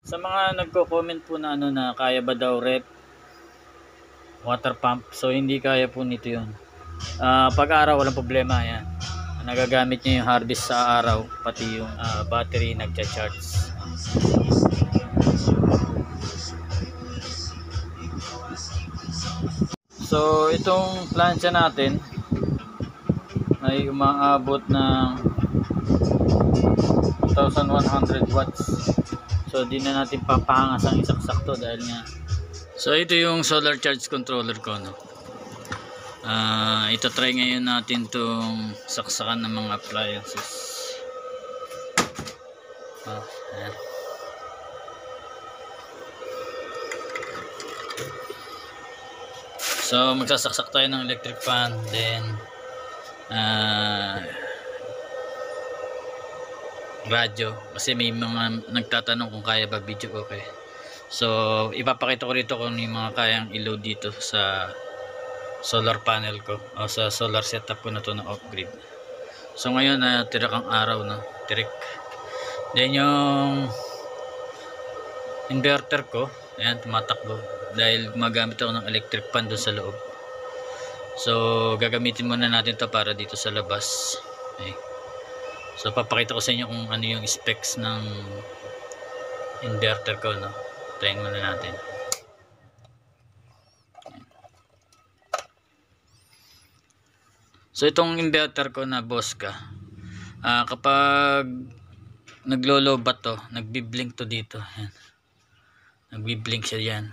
Sa mga nagko-comment po na ano na kaya ba daw rep, water pump, so hindi kaya po nito yun. Pag araw walang problema yan. Nagagamit niya yung hard disk sa araw, pati yung battery nagcha-charge. So itong plancha natin ay umaabot ng 2,100 watts. So di na natin papahangas ang isang-sakto dahil nga. So ito yung solar charge controller ko, no. Ito try ngayon natin tong saksakan ng mga appliances. Ayan. So magsasaksak tayo ng electric fan, then radyo, kasi may mga nagtatanong kung kaya ba video okay. So ipapakita ko rito kung yung mga kayang i-load dito sa solar panel ko o sa solar setup ko na to na off-grid. So ngayon tirik ang araw, no, tirik. Then yung inverter ko, ayan, tumatakbo dahil gumagamit ako ng electric fan doon sa loob. So gagamitin muna natin to para dito sa labas. Okay. So papakita ko sa inyo kung ano yung specs ng inverter ko, no. Try muna natin. So itong inverter ko na Bosca, kapag naglo-lobat to, nagbi-blink to dito. Ayan. Nagbi-blink siya diyan.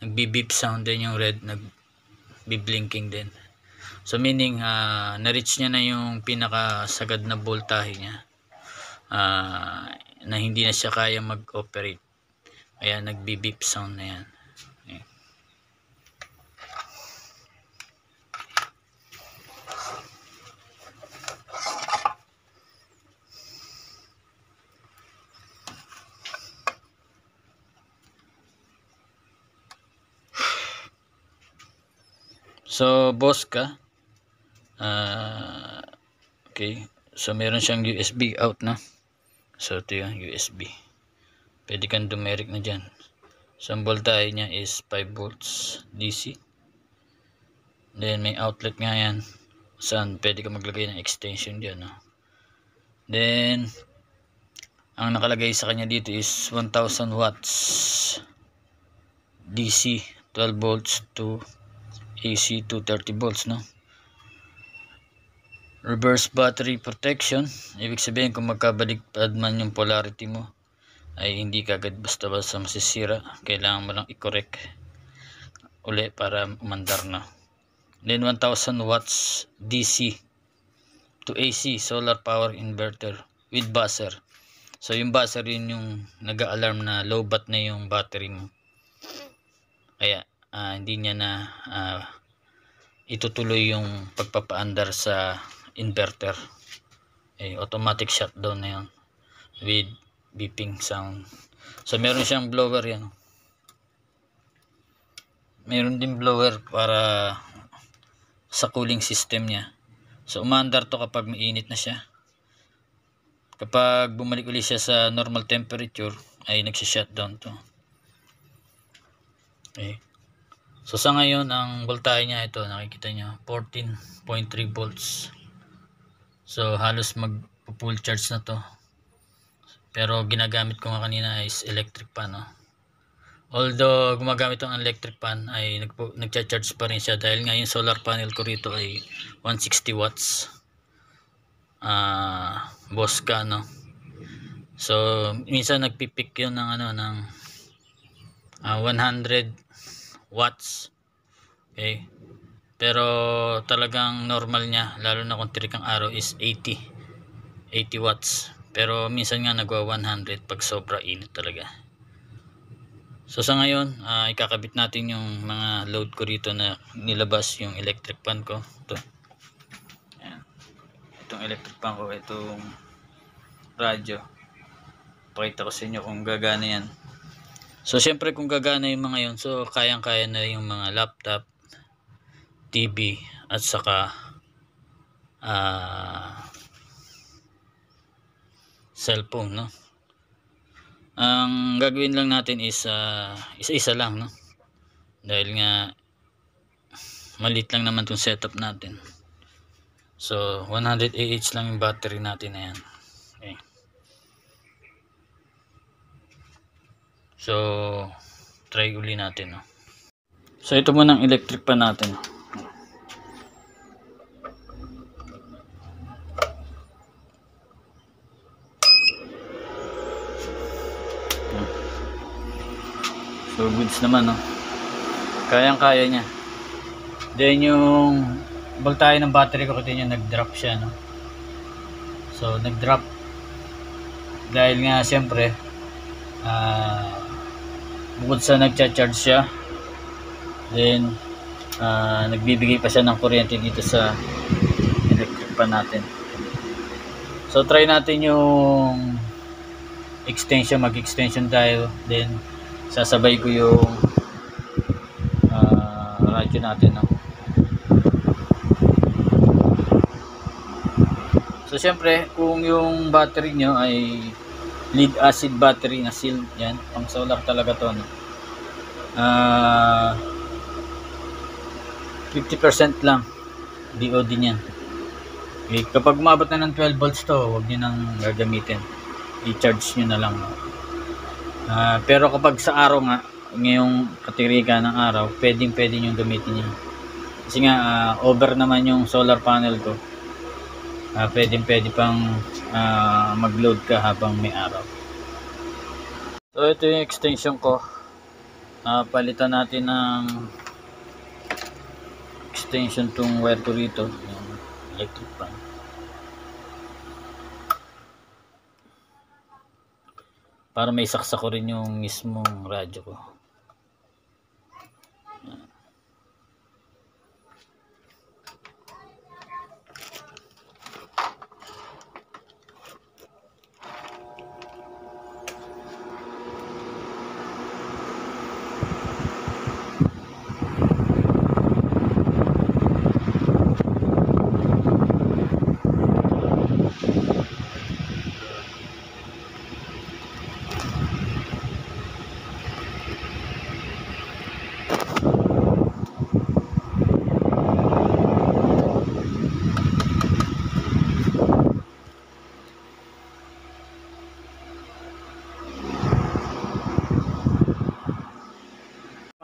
Nagbi-beep sound din yung red, nagbi-blinking din. So meaning na-reach niya na yung pinakasagad na voltahe niya. Na hindi na siya kaya mag-operate. Kaya nagbi-beep sound na yan. Okay. So Bosca, okay, so meron siyang USB out na. So ito yung USB, pwede kang dumeric na dyan. So ang voltahe niya is 5 volts DC. Then may outlet nga yan, saan pwede ka maglagay ng extension dyan, no? Then ang nakalagay sa kanya dito is 1000 watts DC, 12 volts to AC 230 volts, no? Reverse battery protection, ibig sabihin kung magkabaligtad man yung polarity mo ay hindi kagad basta-basta masisira. Kailangan mo lang i-correct uli para umandar na. Then 1000 watts DC to AC solar power inverter with buzzer. So yung buzzer yun yung nag-a-alarm na low bat na yung battery mo, kaya hindi niya na itutuloy yung pagpapaandar sa inverter. Automatic shutdown na yun with beeping sound. So meron siyang blower yan, meron din blower para sa cooling system niya. So umaandar to kapag mainit na siya. Kapag bumalik ulit siya sa normal temperature ay nagsi-shutdown to. Okay. So sa ngayon ang voltahe niya, ito nakikita nyo, 14.3 volts. So halos mag-full charge na to. Pero ginagamit ko nga kanina is electric fan, no? Although gumagamit ng electric fan ay nagcha-charge pa rin siya dahil nga yung solar panel ko rito ay 160 watts. Bosca, no? So minsan nagpipik yun ng ng 100 watts. Okay. Pero talagang normal niya, lalo na kung tirik ang araw, is 80 watts. Pero minsan nga nagwa 100 pag sobra init talaga. So sa ngayon, ikakabit natin yung mga load ko rito na nilabas yung electric fan ko. Ito. Ayan. Itong electric fan ko, itong radyo. Pakita ko sa inyo kung gagana yan. So syempre kung gagana yung mga yun, so kayang-kaya na yung mga laptop, TV at saka cellphone, no? Ang gagawin lang natin is isa-isa lang, no? Dahil nga maliit lang naman tong setup natin. So 100 AH lang yung battery natin na yan. Okay. So try uli natin, no? So ito muna ang electric pa natin. So goods naman, no? Kayang-kaya niya. Then yung voltahe ng battery ko, kita niyo nag-drop siya, no? So nag-drop dahil nga siyempre bukod sa nagcha-charge siya, then nagbibigay pa siya ng kuryente dito sa electric pan natin. So try natin yung extension, mag-extension tayo, then sasabay ko yung radyo natin, no? So syempre kung yung battery nyo ay lead acid battery na sealed, yan, pang solar talaga to, no? 50% lang DOD niyan. Okay, kapag umabot na ng 12 volts to, huwag nyo nang gagamitin, i-charge nyo na lang, no? Pero kapag sa araw nga, ngayong katirika ng araw, pwede nyo gamitin yun. Kasi nga over naman yung solar panel ko, pwede pang mag-load ka habang may araw. So ito yung extension ko. Palitan natin ng extension tong wire ko rito, yung electric pan. Para may saksak ko rin yung mismong radyo ko.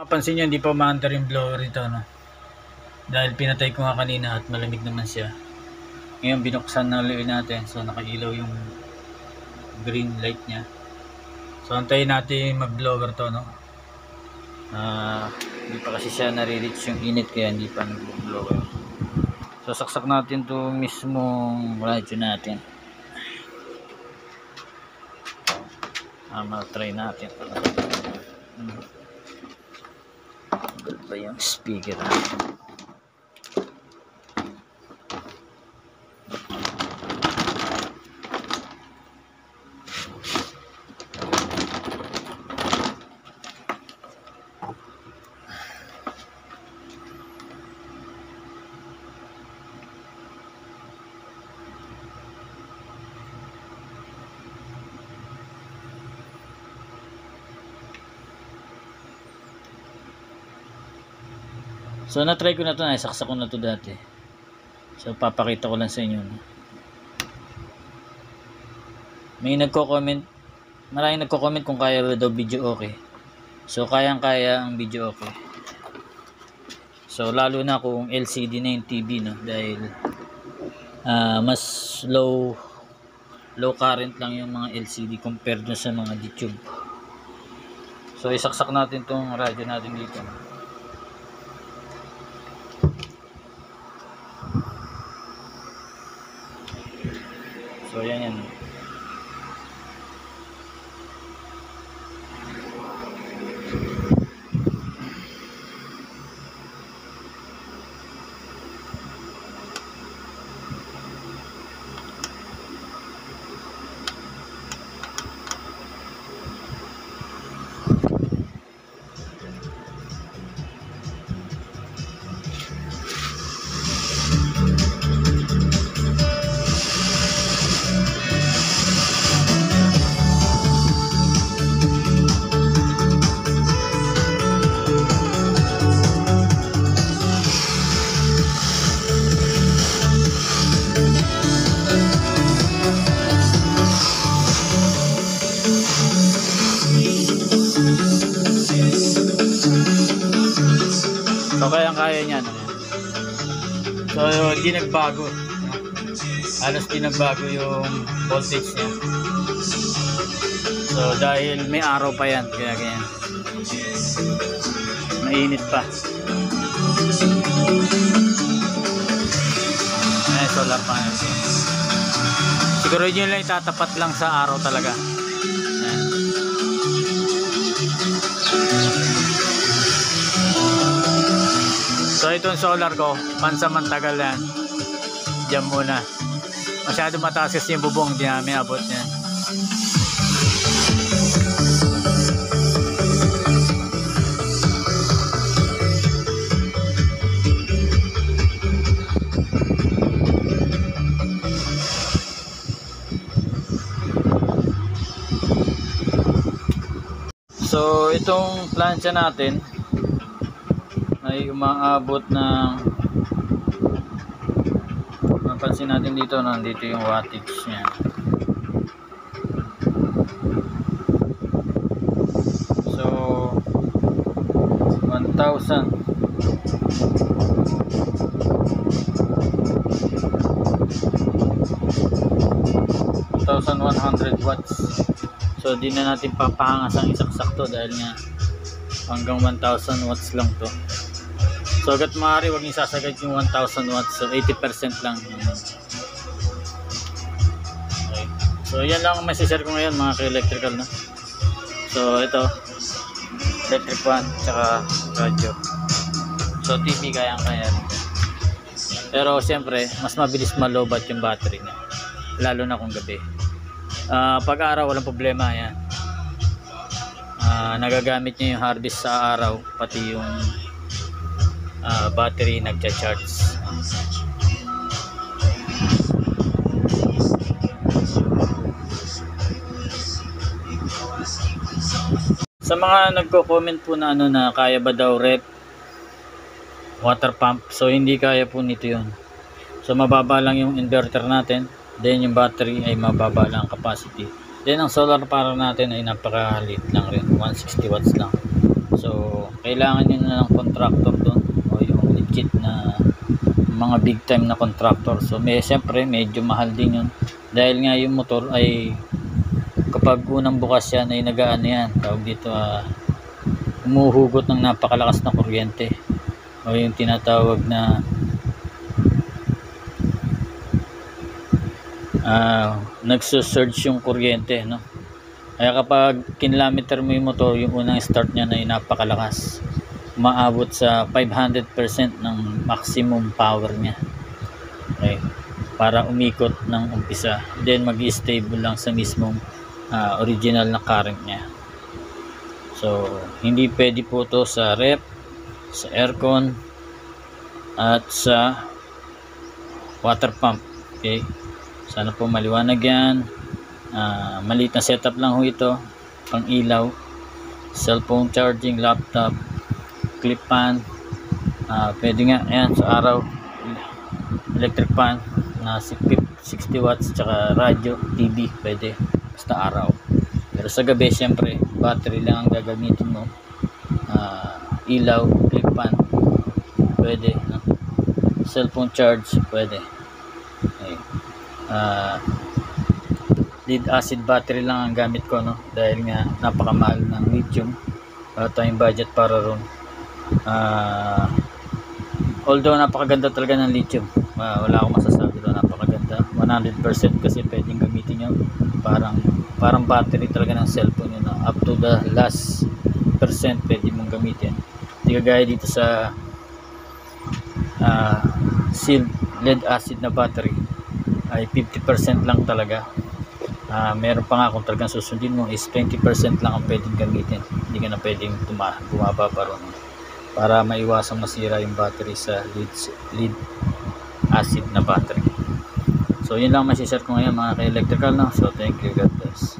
Mapansin nyo, hindi pa umaandar yung blower ito, no? Dahil pinatay ko nga kanina at malamig naman siya. Ngayon binuksan na ulit natin, so nakailaw yung green light niya. So antayin natin mag blower to, no? Hindi pa kasi siya nare-reach yung init, kaya hindi pa nag-blower. So saksak natin to mismong radyo natin. Ma-try natin. Good ba yung speaker natin? So na-try ko na to, naisaksak ko na to dati. So papakita ko lang sa inyo. May nagko-comment, maraming nagko-comment kung kaya daw video okay. So kayang-kaya ang video okay. So lalo na kung LCD na yung TV, no, dahil mas low current lang yung mga LCD compared dun sa mga YouTube. So isaksak natin tong radyo natin dito. So yan. So kaya niyan. So hindi nagbago. Halos di nagbago yung voltage niya. So dahil may araw pa yan, kaya ganyan. Mainit pa. Ayan, solar panel. Siguro yun lang itatapat lang sa araw talaga. Ayan. So itong solar ko, pansamantagal yan. Diyan muna. Masyado mataas kasi yung bubong, di namin abot yan. So itong plancha natin ay umaabot ng, mapansin natin dito, nandito yung wattage niya. So 1,000 1,100 watts. So di na natin papahangas ang isang-sakto dahil nga hanggang 1,000 watts lang to. So agad maaari huwag niyo sasagad yung 1,000 watts. So 80% lang. Okay. So yan lang ang masishare ko ngayon mga ka-electrical, no? So ito, electric fan tsaka radio. So TV kayang-kaya. Pero siyempre mas mabilis malobat yung battery niya, lalo na kung gabi. Pag araw walang problema yan. Nagagamit niya yung hard disk sa araw, pati yung battery nagcha-charge. Sa mga nagko-comment po na na kaya ba daw rep water pump, so hindi kaya po nito yun. So mababa lang yung inverter natin, then yung battery ay mababa lang ang capacity. Then ang solar para natin ay napakaliit lang rin, 160 watts lang. So kailangan nyo na ng contractor doon, o yung legit na mga big time na contractor. So siyempre medyo mahal din yun, dahil nga yung motor ay kapag unang bukas yan ay nagaano yan, tawag dito, umuhugot ng napakalakas na kuryente, o yung tinatawag na nagsusurge yung kuryente, no? Kaya kapag kinlometer mo yung motor, yung unang start niya ay napakalakas, maabot sa 500% ng maximum power niya. Okay, para umikot ng umpisa, then mag-stable lang sa mismong original na current niya. So hindi pwede po to sa rep, sa aircon, at sa water pump. Okay, sana po maliwanag yan. Maliit na setup lang ho ito, pang ilaw, cellphone charging, laptop, clip fan, pwede nga yan sa araw, electric fan na 60 watts, tsaka radio, TV, pwede basta araw. Pero sa gabi syempre battery lang ang gagamitin mo. Ilaw, clip fan, pwede, no? Cellphone charge, pwede. Okay. Lead acid battery lang ang gamit ko, no? Dahil nga napakamahal ng lithium, tayong budget para ron. Although napakaganda talaga ng lithium, wala akong masasabi doon, napakaganda 100% kasi pwedeng gamitin nyo parang battery talaga ng cellphone yun, no? Up to the last percent pwede mong gamitin. Hindi kagaya dito sa sealed lead acid na battery ay 50% lang talaga. Meron pa nga kung talagang susundin mo is 20% lang ang pwedeng gamitin, hindi ka na pwedeng bumaba pa ron, para maiwasang masira yung battery sa lead acid na battery. So yun lang masishare ko ngayon mga ka-electrical, no? So thank you, God bless.